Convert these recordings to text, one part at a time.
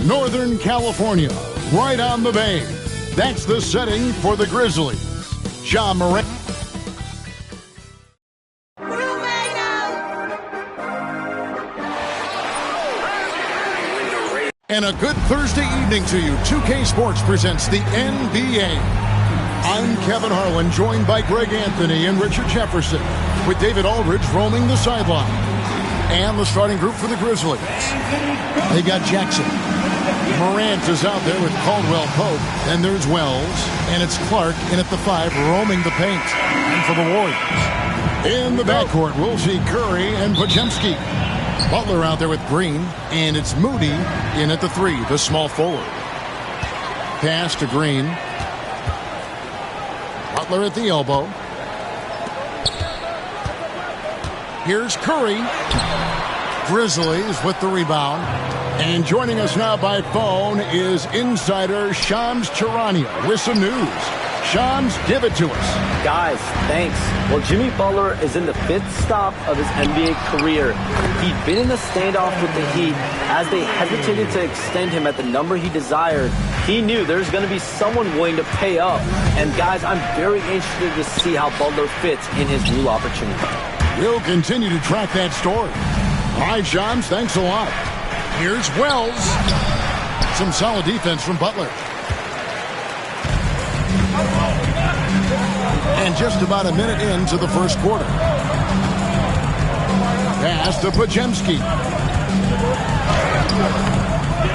Northern California, right on the Bay. That's the setting for the Grizzlies. Ja Morant. And a good Thursday evening to you. 2K Sports presents the NBA. I'm Kevin Harlan, joined by Greg Anthony and Richard Jefferson, with David Aldridge roaming the sideline. And the starting group for the Grizzlies. They got Jackson. Morant is out there with Caldwell Pope. Then there's Wells. And it's Clark in at the 5, roaming the paint. And for the Warriors. In the backcourt, we'll see Curry and Podziemski. Butler out there with Green. And it's Moody in at the 3, the small forward. Pass to Green. Butler at the elbow. Here's Curry. Grizzlies with the rebound. And joining us now by phone is insider Shams Charania with some news. Shams, give it to us. Guys, thanks. Well, Jimmy Butler is in the 5th stop of his NBA career. He'd been in a standoff with the Heat. As they hesitated to extend him at the number he desired, he knew there's going to be someone willing to pay up. And guys, I'm very interested to see how Butler fits in his new opportunity. We'll continue to track that story. All right, Shams, thanks a lot. Here's Wells. Some solid defense from Butler. And just about a minute into the first quarter. Pass to Podziemski.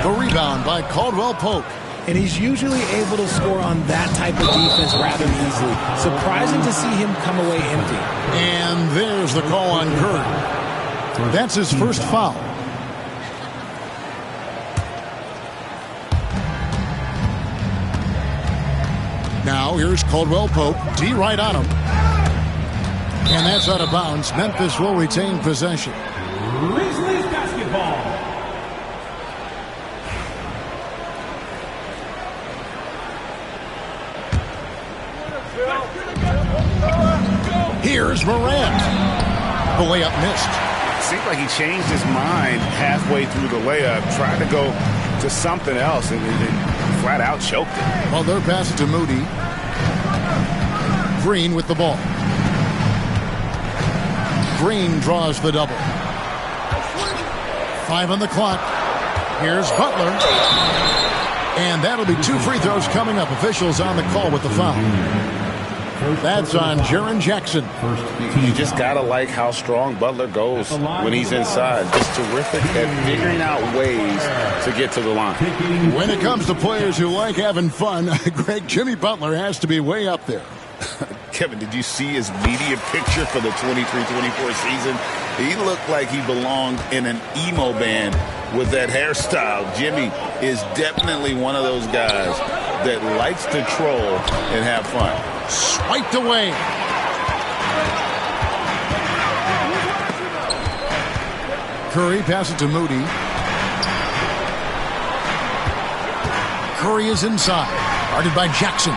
The rebound by Caldwell Pope. And he's usually able to score on that type of defense rather easily. Surprising to see him come away empty. And there's the call on Curry. That's his first foul. Now here's Caldwell Pope. D right on him. And that's out of bounds. Memphis will retain possession. Grizzlies basketball. Here's Morant. The layup missed. Seems like he changed his mind halfway through the layup, tried to go to something else, and flat out choked it. Well, they're passing to Moody. Green with the ball. Green draws the double. 5 on the clock. Here's Butler. And that'll be 2 free throws coming up. Officials on the call with the foul. That's on Jaren Jackson. You just got to like how strong Butler goes when he's inside. Just terrific at figuring out ways to get to the line. When it comes to players who like having fun, Greg, Jimmy Butler has to be way up there. Kevin, did you see his media picture for the 23-24 season? He looked like he belonged in an emo band with that hairstyle. Jimmy is definitely one of those guys that likes to troll and have fun. Swiped away. Curry passes to Moody. Curry is inside. Guarded by Jackson.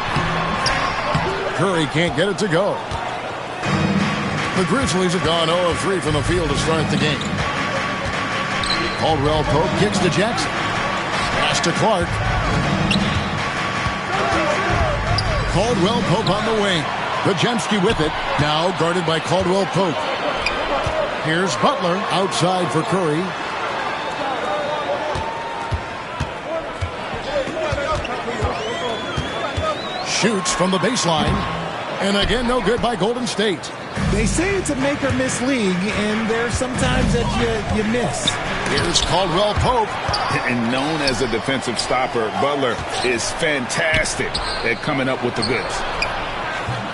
Curry can't get it to go. The Grizzlies have gone 0 of 3 from the field to start the game. Caldwell Pope kicks to Jackson. Pass to Clark. Caldwell Pope on the wing. Podziemski with it. Now guarded by Caldwell Pope. Here's Butler outside for Curry. Shoots from the baseline. And again, no good by Golden State. They say it's a make-or-miss league, and there's sometimes that you miss. Here's Caldwell Pope. And known as a defensive stopper, Butler is fantastic at coming up with the goods.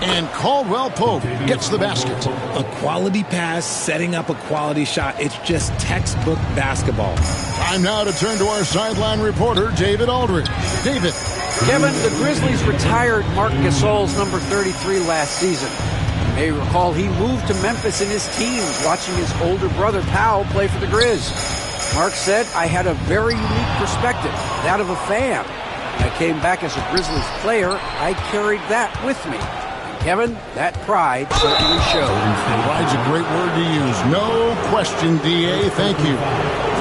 And Caldwell Pope gets the basket. A quality pass, setting up a quality shot. It's just textbook basketball. Time now to turn to our sideline reporter, David Aldridge. David. Kevin, the Grizzlies retired Marc Gasol's number 33 last season. You may recall he moved to Memphis in his teens, watching his older brother Powell play for the Grizz. Mark said, I had a very unique perspective, that of a fan. When I came back as a Grizzlies player, I carried that with me. Kevin, that pride certainly shows. Pride's a great word to use. No question, D.A. Thank you.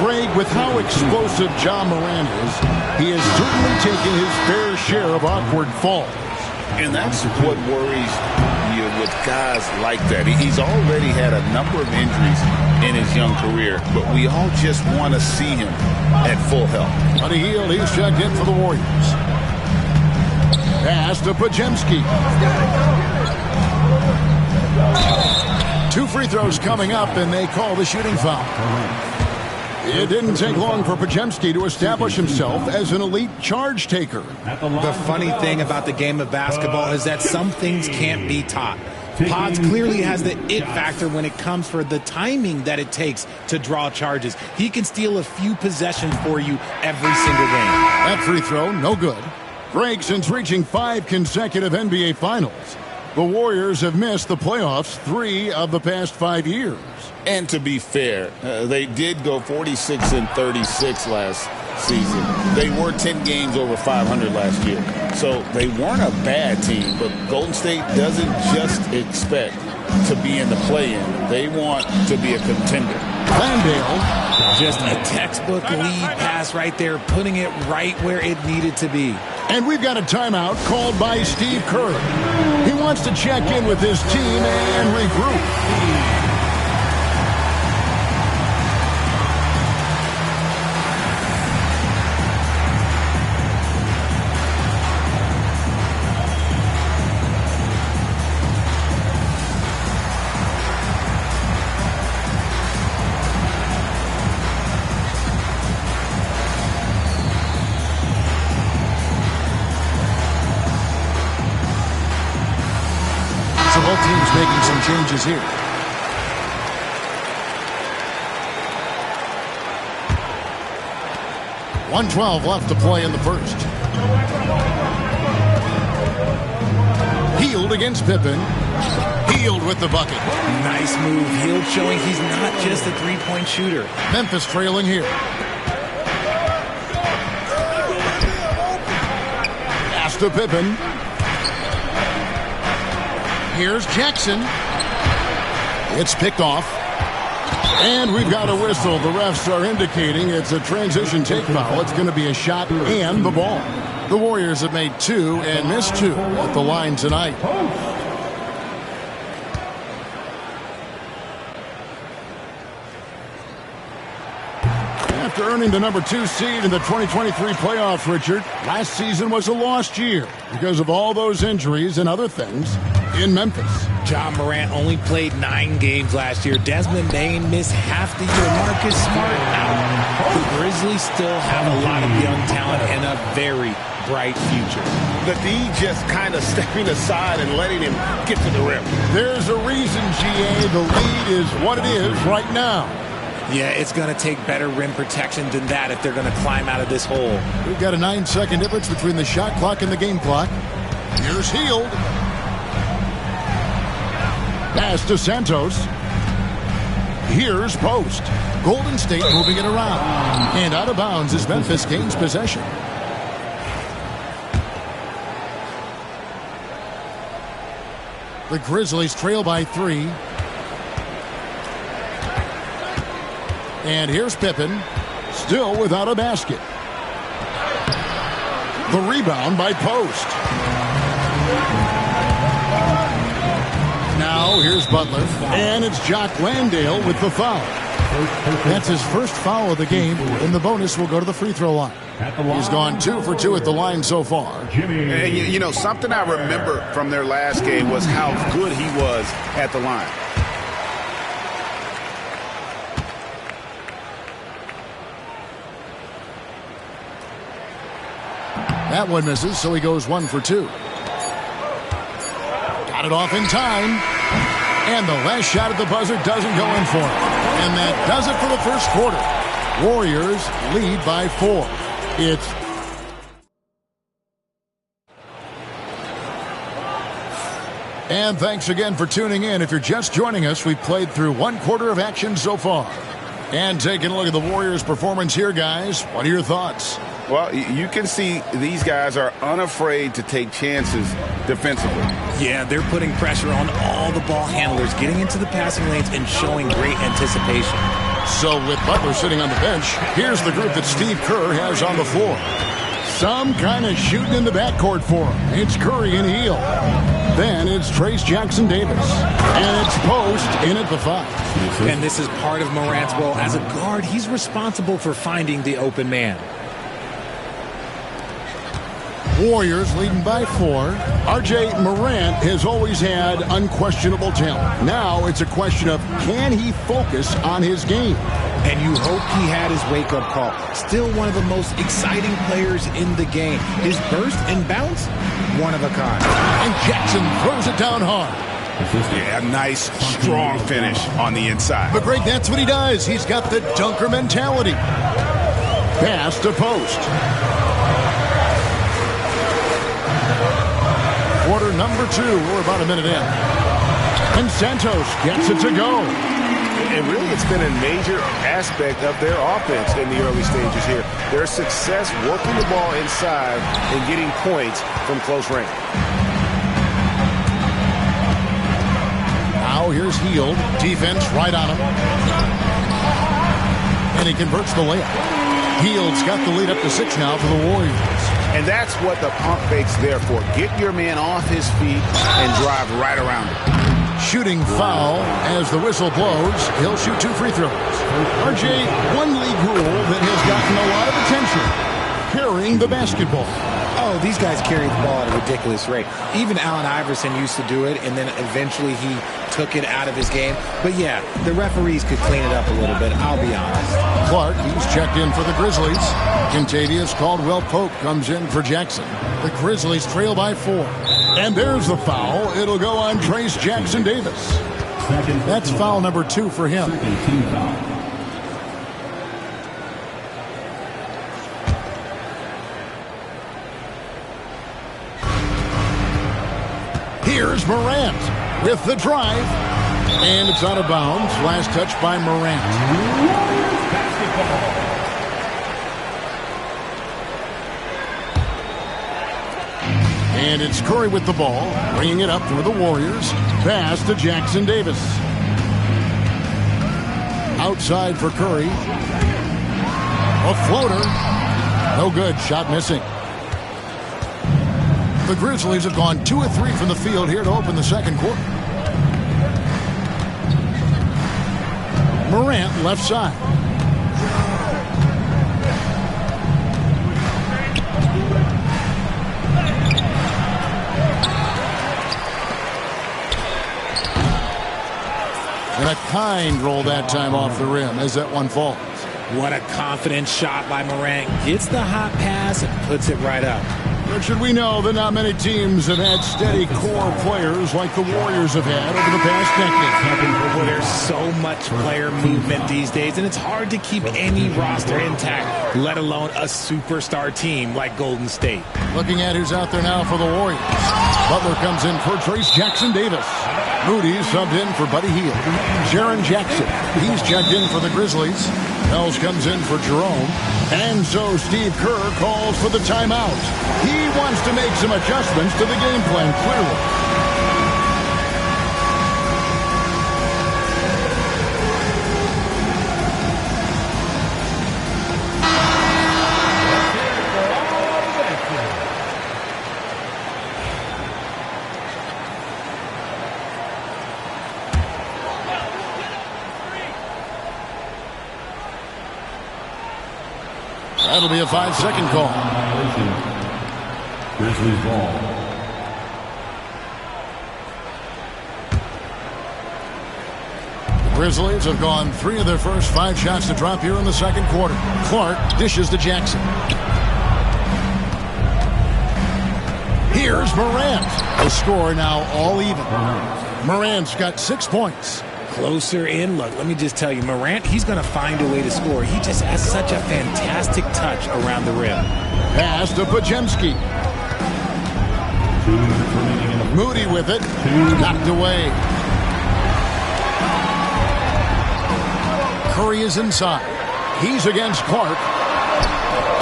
Greg, with how explosive Ja Morant is, he has certainly taken his fair share of awkward falls. And that's what worries you with guys like that. He's already had a number of injuries in his young career, but we all just want to see him at full health. Buddy Hield, he's checked in for the Warriors. Pass to Podziemski. 2 free throws coming up, and they call the shooting foul. It didn't take long for Podziemski to establish himself as an elite charge taker. The funny thing about the game of basketball is that some things can't be taught. Pods clearly has the it factor when it comes for the timing that it takes to draw charges. He can steal a few possessions for you every single game. That free throw, no good. Greg, since reaching 5 consecutive NBA Finals, the Warriors have missed the playoffs 3 of the past 5 years. And to be fair, they did go 46-36 last season. They were 10 games over 500 last year. So they weren't a bad team, but Golden State doesn't just expect to be in the play-in. They want to be a contender. Landale. Just a textbook lead pass right there, putting it right where it needed to be. And we've got a timeout called by Steve Kerr. He wants to check in with his team and regroup. Making some changes here. .112 left to play in the first. Hield against Pippen. Hield with the bucket. Nice move. Hield showing he's not just a three-point shooter. Memphis trailing here. Pass to Pippen. Here's Jackson. It's picked off. And we've got a whistle. The refs are indicating it's a transition take foul. It's going to be a shot and the ball. The Warriors have made 2 and missed 2 at the line tonight. After earning the number 2 seed in the 2023 playoffs, Richard, last season was a lost year because of all those injuries and other things in Memphis. Ja Morant only played 9 games last year. Desmond Bane missed half the year. Marcus Smart out. The Grizzlies still have a lot of young talent and a very bright future. The D just kind of stepping aside and letting him get to the rim. There's a reason, GA, the lead is what it is right now. Yeah, it's going to take better rim protection than that if they're going to climb out of this hole. We've got a 9-second difference between the shot clock and the game clock. Here's Hield. Pass to Santos. Here's Post. Golden State moving it around. And out of bounds as Memphis gains possession. The Grizzlies trail by 3. And here's Pippen, still without a basket. The rebound by Post. Now here's Butler, and it's Jock Landale with the foul. That's his first foul of the game, and the bonus will go to the free throw line. He's gone 2 for 2 at the line so far. And you know, something I remember from their last game was how good he was at the line. That one misses, so he goes 1 for 2. Got it off in time. And the last shot at the buzzer doesn't go in for him. And that does it for the first quarter. Warriors lead by 4. It's And thanks again for tuning in. If you're just joining us, we've played through 1 quarter of action so far. And taking a look at the Warriors' performance here, guys. What are your thoughts? Well, you can see these guys are unafraid to take chances defensively. Yeah, they're putting pressure on all the ball handlers, getting into the passing lanes and showing great anticipation. So with Butler sitting on the bench, here's the group that Steve Kerr has on the floor. Some kind of shooting in the backcourt for him. It's Curry and Hield. Then it's Trayce Jackson-Davis. And it's Post in at the 5. And this is part of Morant's role. As a guard, he's responsible for finding the open man. Warriors leading by 4. R.J. Morant has always had unquestionable talent. Now it's a question of can he focus on his game? And you hope he had his wake-up call. Still one of the most exciting players in the game. His burst and bounce, one of a kind. And Jackson throws it down hard. Yeah, nice, strong finish on the inside. But Greg, that's what he does. He's got the dunker mentality. Pass to Post. Quarter number 2. We're about a minute in. And Santos gets it to go. And really, it's been a major aspect of their offense in the early stages here. Their success working the ball inside and getting points from close range. Now here's Hield. Defense right on him. And he converts the layup. Hield's got the lead up to 6 now for the Warriors. And that's what the pump fake's there for. Get your man off his feet and drive right around him. Shooting foul as the whistle blows. He'll shoot 2 free throws. RJ, one league rule that has gotten a lot of attention. Carrying the basketball. Oh, these guys carry the ball at a ridiculous rate. Even Allen Iverson used to do it, and then eventually he took it out of his game. But yeah, the referees could clean it up a little bit, I'll be honest. Clark, he's checked in for the Grizzlies. Contavious Caldwell-Pope comes in for Jackson. The Grizzlies trail by 4. And there's the foul. It'll go on Trayce Jackson-Davis. That's foul number 2 for him. Here's Morant with the drive. And it's out of bounds. Last touch by Morant. Basketball. And it's Curry with the ball, bringing it up for the Warriors. Pass to Jackson-Davis. Outside for Curry. A floater. No good. Shot missing. The Grizzlies have gone 2 of 3 from the field here to open the second quarter. Morant left side. And a kind roll that time off the rim as that one falls. What a confident shot by Morant. Gets the hot pass and puts it right up. Richard, we know that not many teams have had steady core players like the Warriors have had over the past decade. Well, there's so much player movement these days, and it's hard to keep any roster intact, let alone a superstar team like Golden State. Looking at who's out there now for the Warriors. Butler comes in for Trace Jackson-Davis. Moody subbed in for Buddy Hield. Jaren Jackson, he's checked in for the Grizzlies. Wells comes in for Jerome. And so Steve Kerr calls for the timeout. He wants to make some adjustments to the game plan, clearly. That'll be a 5-second call. Grizzlies ball. The Grizzlies have gone 3 of their first 5 shots to drop here in the second quarter. Clark dishes to Jackson. Here's Morant. The score now all even. Morant's got 6 points. Closer in. Look, let me just tell you, Morant, he's going to find a way to score. He just has such a fantastic touch around the rim. Pass to Podziemski. Moody with it. Knocked away. Curry is inside. He's against Clark.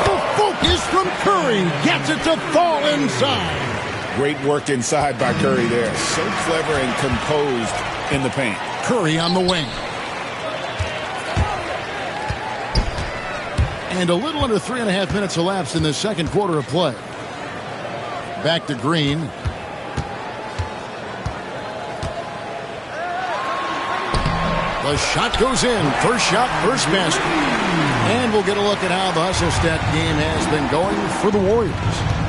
The focus from Curry gets it to fall inside. Great work inside by Curry there. So clever and composed in the paint. Curry on the wing. And a little under 3.5 minutes elapsed in the second quarter of play. Back to Green. The shot goes in. First shot, first basket. And we'll get a look at how the hustle stat game has been going for the Warriors.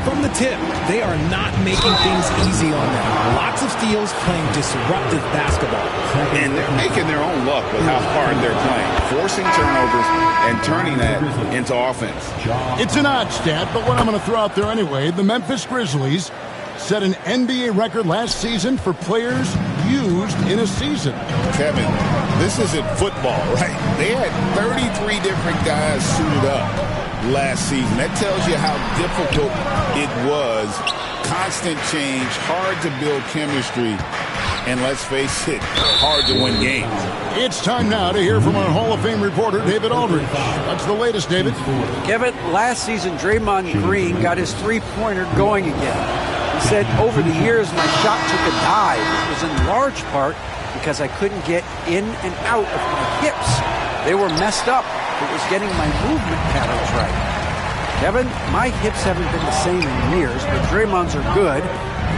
From the tip, they are not making things easy on them. Lots of steals, playing disruptive basketball. And they're making their own luck with how hard they're playing, forcing turnovers and turning that into offense. It's an odd stat, but what I'm going to throw out there anyway, the Memphis Grizzlies set an NBA record last season for players used in a season. Kevin, this isn't football, right? They had 33 different guys suited up last season. That tells you how difficult it was. Constant change, hard to build chemistry, and let's face it, hard to win games. It's time now to hear from our Hall of Fame reporter, David Aldridge. What's the latest, David? Kevin, last season, Draymond Green got his three-pointer going again. He said, over the years, my shot took a dive. It was in large part because I couldn't get in and out of my hips. They were messed up. It was getting my movement patterns right. Kevin, my hips haven't been the same in years, but Draymond's are good.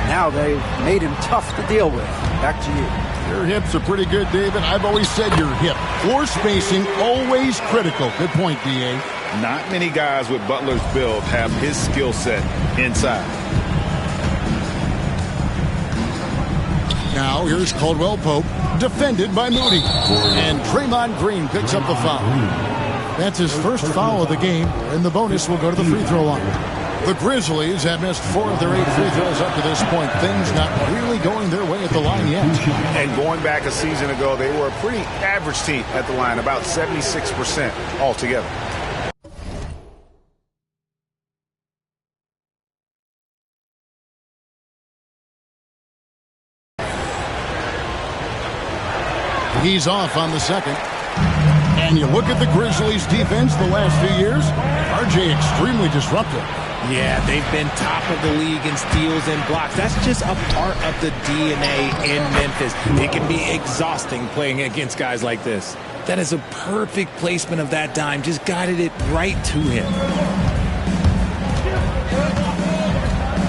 Now they've made him tough to deal with. Back to you. Your hips are pretty good, David. I've always said your hip. Floor spacing, always critical. Good point, D.A. Not many guys with Butler's build have his skill set inside. Now here's Caldwell Pope, defended by Moody. And Draymond Green picks up the foul. That's his first foul of the game, and the bonus will go to the free throw line. The Grizzlies have missed 4 of their 8 free throws up to this point. Things not really going their way at the line yet. And going back a season ago, they were a pretty average team at the line, about 76% altogether. He's off on the second. And you look at the Grizzlies' defense the last few years, RJ extremely disruptive. Yeah, they've been top of the league in steals and blocks. That's just a part of the DNA in Memphis. It can be exhausting playing against guys like this. That is a perfect placement of that dime. Just guided it right to him.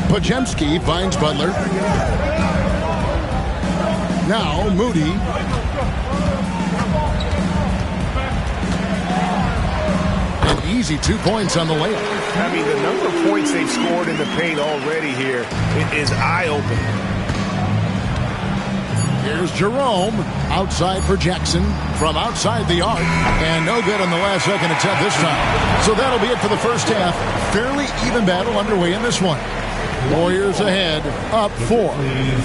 Podziemski finds Butler. Now Moody. An easy 2 points on the layup. I mean, the number of points they've scored in the paint already here, it is eye-opening. Here's Jerome. Outside for Jackson. From outside the arc. And no good on the last second attempt this time. So that'll be it for the first half. Fairly even battle underway in this one. Warriors ahead, up 4.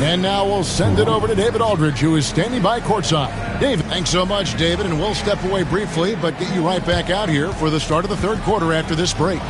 And now we'll send it over to David Aldridge, who is standing by courtside. David, thanks so much, David. And we'll step away briefly, but get you right back out here for the start of the third quarter after this break.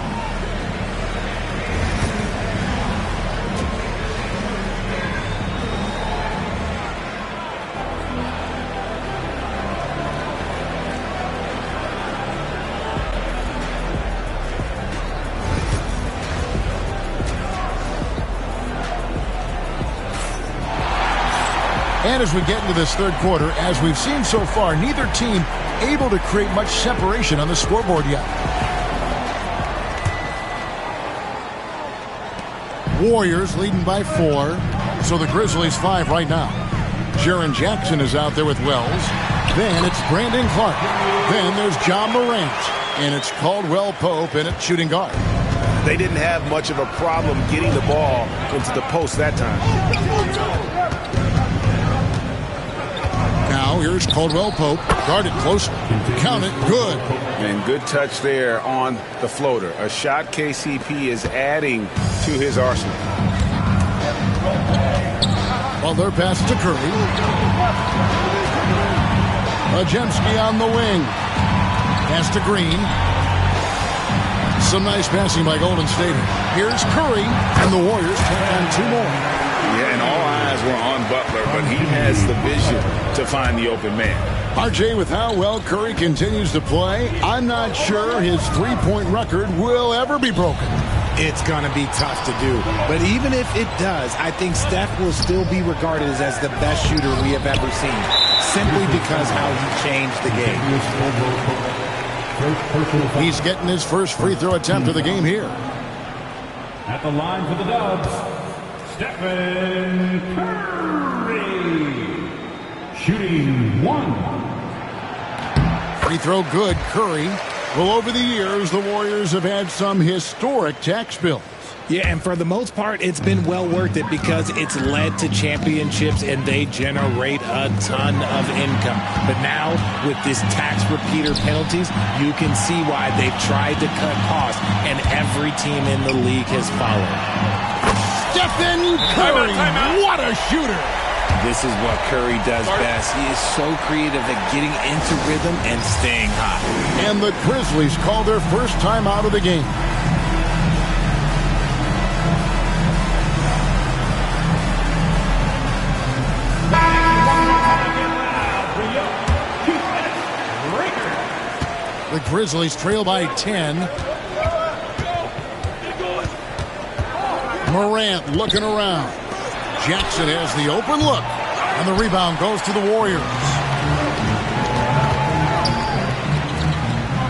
And as we get into this third quarter, as we've seen so far, neither team able to create much separation on the scoreboard yet. Warriors leading by 4. So the Grizzlies 5 right now. Jaren Jackson is out there with Wells. Then it's Brandon Clark. Then there's John Morant. And it's Caldwell Pope in at shooting guard. They didn't have much of a problem getting the ball into the post that time. Now here's Caldwell Pope. Guarded close. Count it. Good. And good touch there on the floater. A shot KCP is adding to his arsenal. Butler passes to Curry. Podziemski on the wing. Pass to Green. Some nice passing by Golden State. Here's Curry. And the Warriors take on 2 more. Yeah, and all eyes were on Butler, but he has the vision to find the open man. RJ, with how well Curry continues to play, I'm not sure his three-point record will ever be broken. It's going to be tough to do. But even if it does, I think Steph will still be regarded as the best shooter we have ever seen, simply because how he changed the game. He's getting his first free throw attempt of the game here. At the line for the Dubs, Stephen Curry. Shooting 1. Free throw good, Curry. Well, over the years, the Warriors have had some historic tax bills. Yeah, and for the most part, it's been well worth it because it's led to championships and they generate a ton of income. But now, with this tax repeater penalties, you can see why they've tried to cut costs, and every team in the league has followed. Stephen Curry, what a shooter! This is what Curry does best. He is so creative at getting into rhythm and staying hot. And the Grizzlies call their first time out of the game. The Grizzlies trail by 10. Morant looking around. Jackson has the open look. And the rebound goes to the Warriors.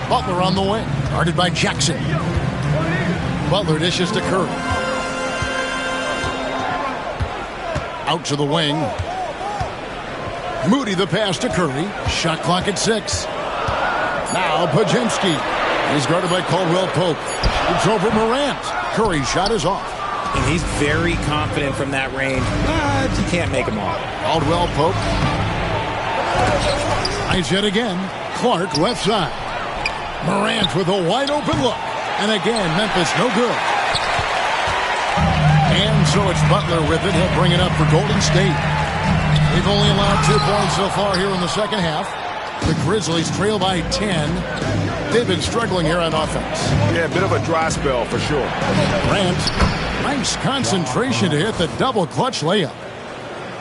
Butler on the wing. Guarded by Jackson. Butler dishes to Curry. Out to the wing. Moody the pass to Curry. Shot clock at 6. Now Podziemski is guarded by Caldwell Pope. It's over Morant. Curry's shot is off. And he's very confident from that range, but you can't make him off. Caldwell Pope. Nice hit again. Clark left side. Morant with a wide open look. And again, Memphis no good. And so it's Butler with it. He'll bring it up for Golden State. They've only allowed 2 points so far here in the second half. The Grizzlies trail by 10. They've been struggling here on offense. Yeah, a bit of a dry spell for sure. Morant, nice concentration to hit the double clutch layup.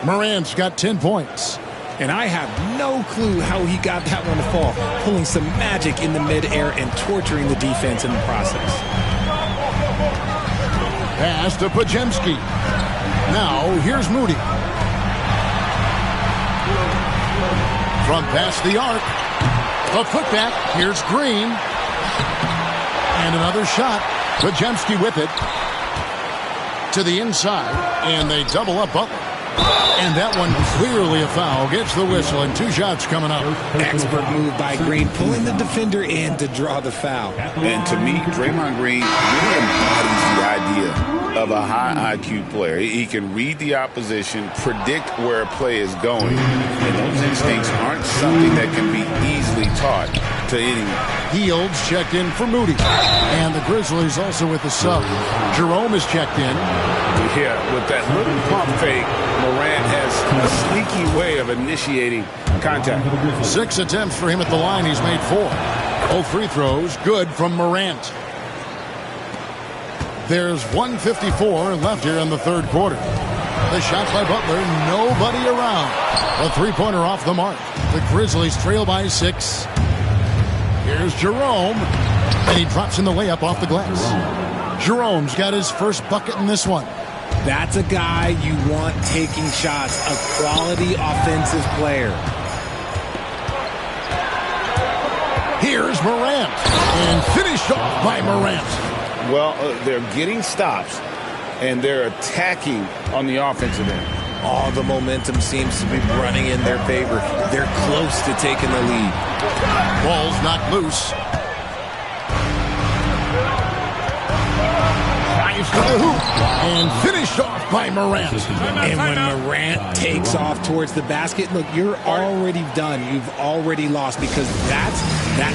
Morant's got 10 points. And I have no clue how he got that one to fall, pulling some magic in the midair and torturing the defense in the process. Pass to Podziemski. Now here's Moody. From past the arc. A putback. Here's Green. And another shot. Podziemski with it. To the inside. And they double up Butler. And that one clearly a foul. Gets the whistle, and 2 shots coming up. Expert move by Green, pulling the defender in to draw the foul. And to me, Draymond Green really embodies the idea of a high IQ player. He can read the opposition, predict where a play is going, and those instincts aren't something that can be easily taught to anyone. Hields checked in for Moody. And the Grizzlies also with the sub. Jerome is checked in. Yeah, with that little pump fake, Morant has a sneaky way of initiating contact. 6 attempts for him at the line. He's made 4. Both free throws good from Morant. There's 1:54 left here in the third quarter. The shot by Butler, nobody around. A three-pointer off the mark. The Grizzlies trail by 6. Here's Jerome, and he drops in the layup off the glass. Jerome's got his first bucket in this one. That's a guy you want taking shots, a quality offensive player. Here's Morant, and finished off by Morant. Well, they're getting stops, and they're attacking on the offensive end. All the momentum seems to be running in their favor. They're close to taking the lead. Ball's knocked loose. Drives to the hoop, and finished off by Morant. And when Morant takes off towards the basket, look, you're already done. You've already lost, because that's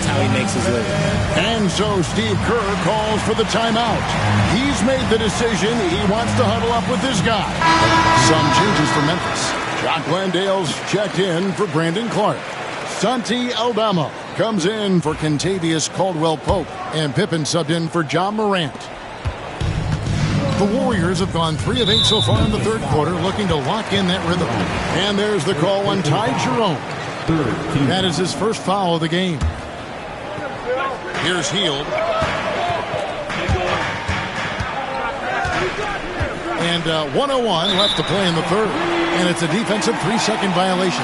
how he makes his living. And so Steve Kerr calls for the timeout. He's made the decision. He wants to huddle up with this guy. Some changes for Memphis. Jock Landale's checked in for Brandon Clark. Santi Aldama comes in for Kentavious Caldwell-Pope. And Pippen subbed in for John Morant. The Warriors have gone 3 of 8 so far in the third quarter, looking to lock in that rhythm. And there's the call on Ty Jerome. That is his first foul of the game. Here's Hield. And 1:01 left to play in the third. And it's a defensive 3-second violation.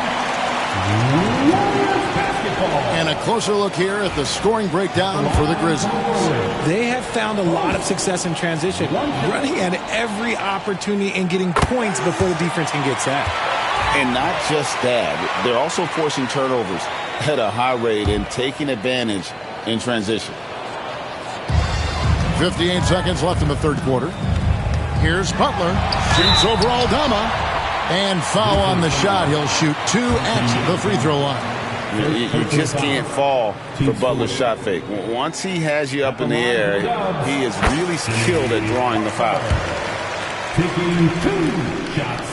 And a closer look here at the scoring breakdown for the Grizzlies. They have found a lot of success in transition, running at every opportunity and getting points before the defense can get set. And not just that, they're also forcing turnovers at a high rate and taking advantage in transition. 58 seconds left in the third quarter. Here's Butler. Shoots over Aldama. And foul on the shot. He'll shoot 2 at the free throw line. You just can't fall for Butler's shot fake. Once he has you up in the air, he is really skilled at drawing the foul. Taking 2 shots.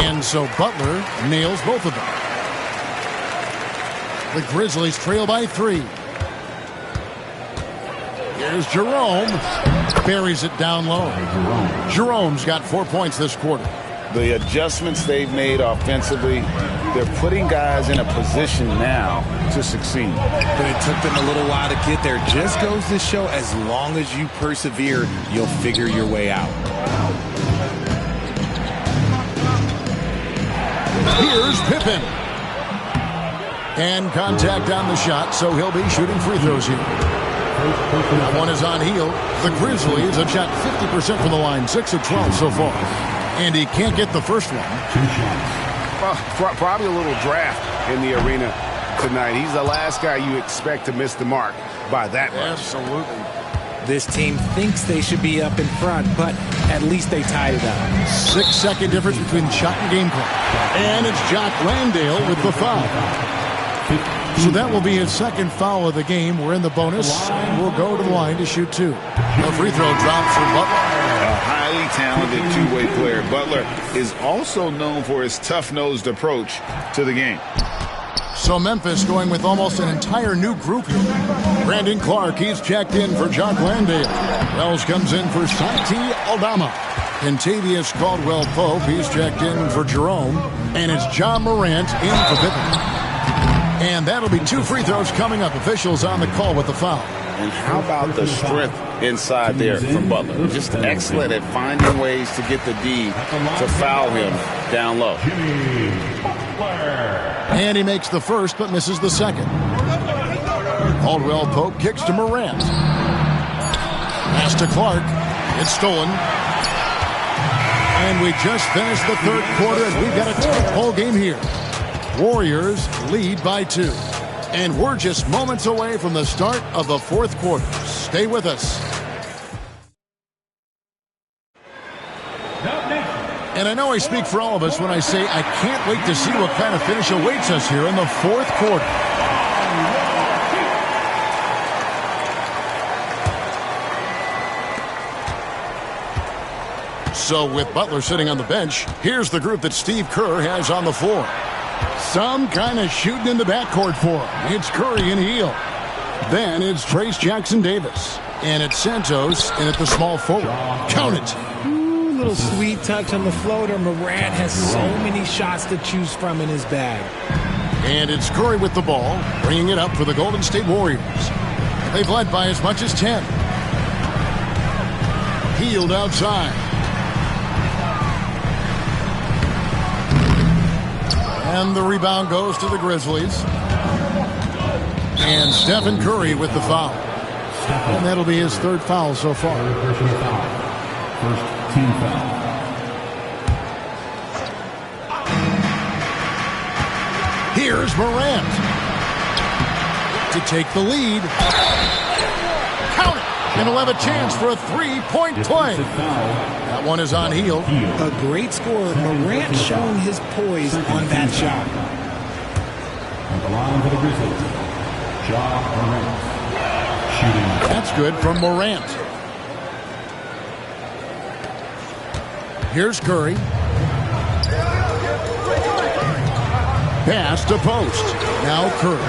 And so Butler nails both of them. The Grizzlies trail by 3. Here's Jerome. Buries it down low. Jerome's got 4 points this quarter. The adjustments they've made offensively, they're putting guys in a position now to succeed. But it took them a little while to get there. Just goes to show, as long as you persevere, you'll figure your way out. Here's Pippen. And contact on the shot, so he'll be shooting free throws here. That one is on Hield. The Grizzlies have shot 50% from the line, 6 of 12 so far. And he can't get the first one. 2 shots. Well, probably a little draft in the arena tonight. He's the last guy you expect to miss the mark by that much. Absolutely. This team thinks they should be up in front, but at least they tied it up. 6-second difference between shot and game clock. And it's Jock Landale with the foul. So that will be his second foul of the game. We're in the bonus, and we'll go to the line to shoot 2. A free throw drops for Butler. A highly talented two-way player. Butler is also known for his tough-nosed approach to the game. So Memphis going with almost an entire new group here. Brandon Clark, he's checked in for Jock Landale. Wells comes in for Santi Aldama. Kentavious Caldwell-Pope, he's checked in for Jerome. And it's John Morant in for Pippen. And that'll be 2 free throws coming up. Officials on the call with the foul. And how about the strength inside there from Butler? Just excellent at finding ways to get the D to foul him down low. And he makes the first but misses the second. Caldwell Pope kicks to Morant. Pass to Clark. It's stolen. And we just finished the third quarter, and we've got a tight ball game here. Warriors lead by 2. And we're just moments away from the start of the fourth quarter. Stay with us. And I know I speak for all of us when I say I can't wait to see what kind of finish awaits us here in the fourth quarter. So with Butler sitting on the bench, here's the group that Steve Kerr has on the floor. Some kind of shooting in the backcourt for him. It's Curry and Hield. Then it's Trayce Jackson-Davis. And it's Santos in at the small forward. Count it. Ooh, little sweet touch on the floater. Morant has so many shots to choose from in his bag. And it's Curry with the ball, bringing it up for the Golden State Warriors. They've led by as much as 10. Hield outside. And the rebound goes to the Grizzlies. And Stephen Curry with the foul. And that'll be his third foul so far. First team foul. Here's Morant to take the lead. Count it. And he'll have a chance for a three-point play. That one is on Hield. A great scorer. Morant showing his poise on that shot. On the line for the Grizzlies, Ja Morant. Shooting. That's good from Morant. Here's Curry. Pass to post. Now Curry.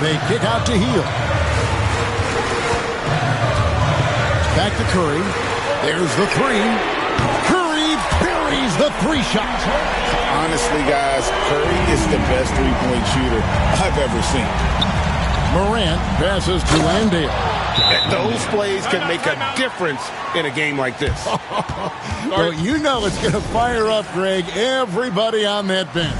They kick out to Hield. Back to Curry. There's the three. Curry buries the three shot. Honestly, guys, Curry is the best three-point shooter I've ever seen. Morant passes to Landale. Those plays can make a difference in a game like this. Well, you know it's going to fire up, Greg, everybody on that bench.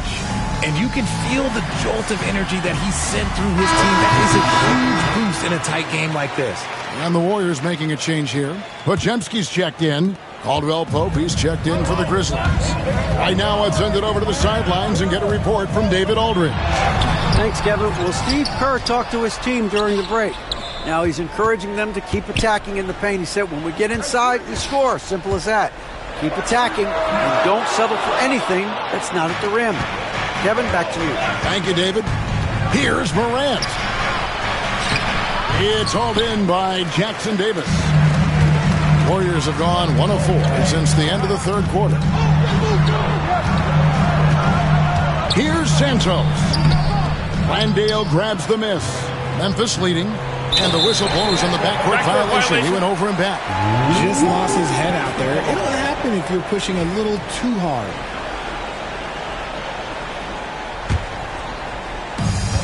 And you can feel the jolt of energy that he sent through his team. That is a huge boost in a tight game like this. And the Warriors making a change here. Podziemski's checked in. Caldwell Pope, he's checked in for the Grizzlies. Right now, let's send it over to the sidelines and get a report from David Aldridge. Thanks, Kevin. Well, Steve Kerr talked to his team during the break. Now he's encouraging them to keep attacking in the paint. He said, when we get inside, we score. Simple as that. Keep attacking and don't settle for anything that's not at the rim. Kevin, back to you. Thank you, David. Here's Morant. It's hauled in by Jackson-Davis. Warriors have gone 1 of 4 since the end of the third quarter. Here's Santos. Landale grabs the miss. Memphis leading. And the whistle blows on the backcourt violation. He went over and back. Just lost his head out there. It'll happen if you're pushing a little too hard.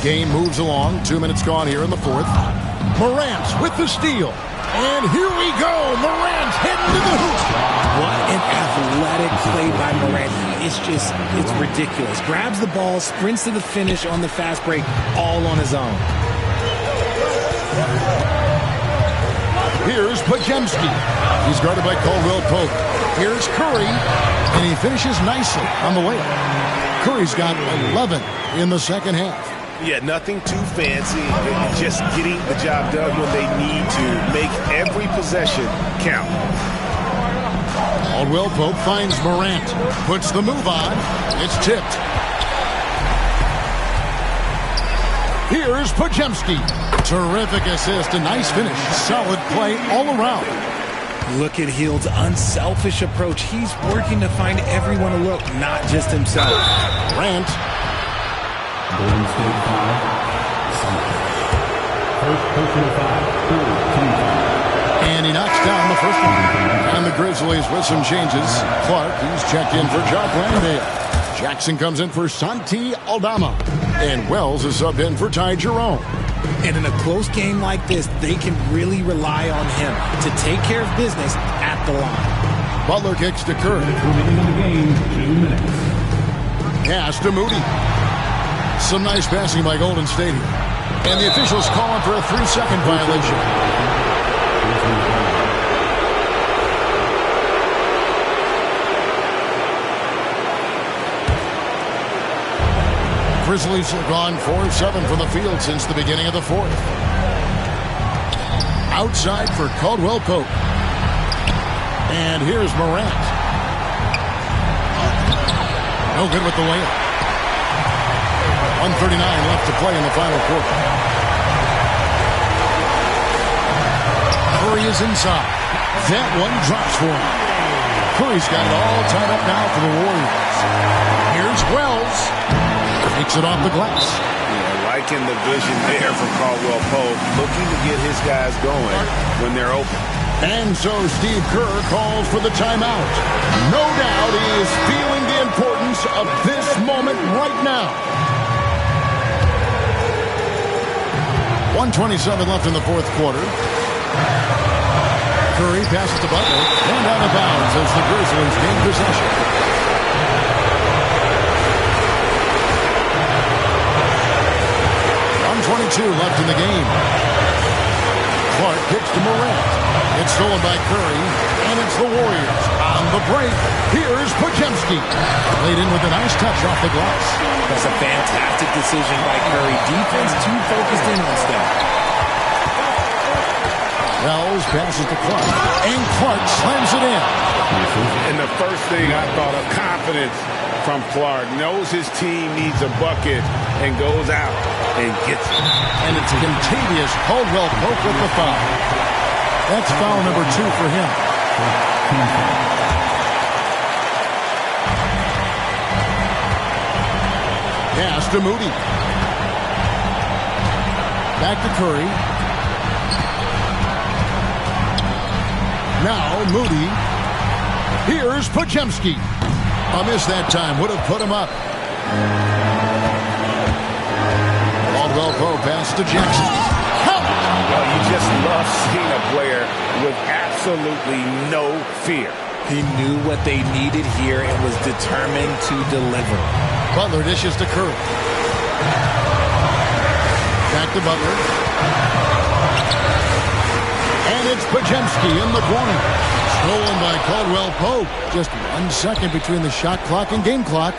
Game moves along. 2 minutes gone here in the fourth. Morant with the steal. And here we go. Morant heading to the hoop. What an athletic play by Morant. It's ridiculous. Grabs the ball, sprints to the finish on the fast break, all on his own. Here's Podziemski. He's guarded by Caldwell Pope. Here's Curry. And he finishes nicely on the layup. Curry's got 11 in the second half. Yeah, nothing too fancy. Just getting the job done when they need to. Make every possession count. Caldwell Pope finds Morant. Puts the move on. It's tipped. Here's Podziemski. Terrific assist. A nice finish. Solid play all around. Look at Hield's unselfish approach. He's working to find everyone to look, not just himself. Morant. Golden State foul. First personal foul. Team foul. And he knocks down the first one. And the Grizzlies with some changes. Clark, he's checked in for Jock Landale. Jackson comes in for Santi Aldama. And Wells is subbed in for Ty Jerome. And in a close game like this, they can really rely on him to take care of business at the line. Butler kicks to Curry. Remaining in the game, 2 minutes. Pass to Moody. Some nice passing by Golden State here. And the officials calling for a 3-second violation. Grizzlies have gone 4 of 7 from the field since the beginning of the fourth. Outside for Caldwell Pope. And here's Morant. No good with the layup. 1:39 left to play in the final quarter. Curry is inside. That one drops for him. Curry's got it all tied up now for the Warriors. Here's Wells. Takes it off the glass. Yeah, liking the vision there from Caldwell Pope, looking to get his guys going when they're open. And so Steve Kerr calls for the timeout. No doubt he is feeling the importance of this moment right now. 1:27 left in the fourth quarter. Curry passes to Butler and out of bounds as the Grizzlies gain possession. 1:22 left in the game. Clark kicks to Morant. It's stolen by Curry, and it's the Warriors. On the break, here's Podziemski. Laid in with a nice touch off the glass. That's a fantastic decision by Curry. Defense too focused in on stuff. Wells passes to Clark, and Clark slams it in. And the first thing I thought of, confidence from Clark. Knows his team needs a bucket and goes out and gets it. And it's Contavious Caldwell Pope with the foul. That's foul number 2 for him. Pass to Moody. Back to Curry. Now Moody. Here's Podziemski. A miss that time. Would have put him up. Caldwell Pope pass to Jackson. Well, you just love seeing a player with absolutely no fear. He knew what they needed here and was determined to deliver. Butler dishes to Curry. Back to Butler. And it's Podziemski in the corner. Stolen by Caldwell Pope. Just 1 second between the shot clock and game clock.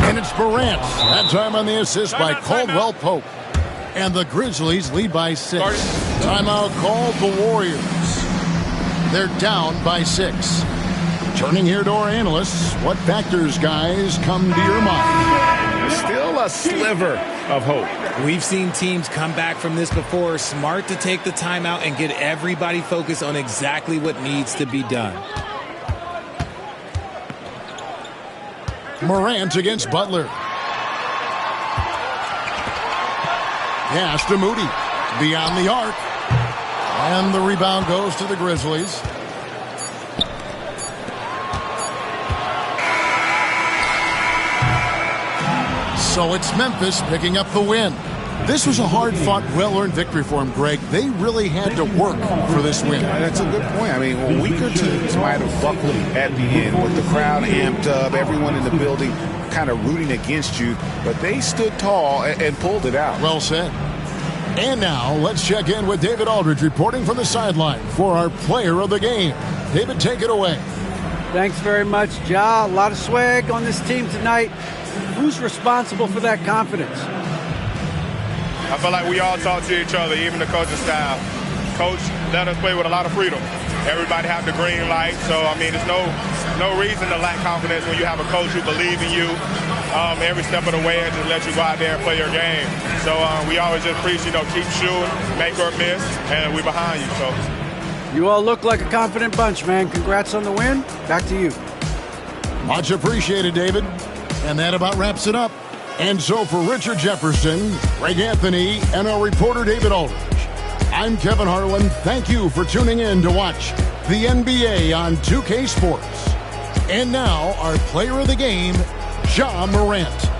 And it's Morant. That time on the assist by Caldwell Pope. And the Grizzlies lead by 6. Timeout called the Warriors. They're down by 6. Turning here to our analysts, what factors, guys, come to your mind? Still a sliver of hope. We've seen teams come back from this before. Smart to take the timeout and get everybody focused on exactly what needs to be done. Morant against Butler. Pass to Moody. Beyond the arc. And the rebound goes to the Grizzlies. So it's Memphis picking up the win. This was a hard-fought, well-earned victory for them, Greg. They really had to work for this win. That's a good point. I mean, weaker teams might have buckled at the end with the crowd amped up, everyone in the building kind of rooting against you, but they stood tall and pulled it out. Well said. And now, let's check in with David Aldridge reporting from the sideline for our player of the game. David, take it away. Thanks very much, Ja. A lot of swag on this team tonight. Who's responsible for that confidence? I feel like we all talk to each other, even the coaching staff. Coach let us play with a lot of freedom. Everybody have the green light, so, I mean, there's no reason to lack confidence when you have a coach who believes in you every step of the way and just let you go out there and play your game. So we always just preach, keep shooting, make or miss, and we're behind you. So you all look like a confident bunch, man. Congrats on the win. Back to you. Much appreciated, David. And that about wraps it up. And so for Richard Jefferson, Greg Anthony, and our reporter David Aldridge, I'm Kevin Harlan. Thank you for tuning in to watch the NBA on 2K Sports. And now, our player of the game, Ja Morant.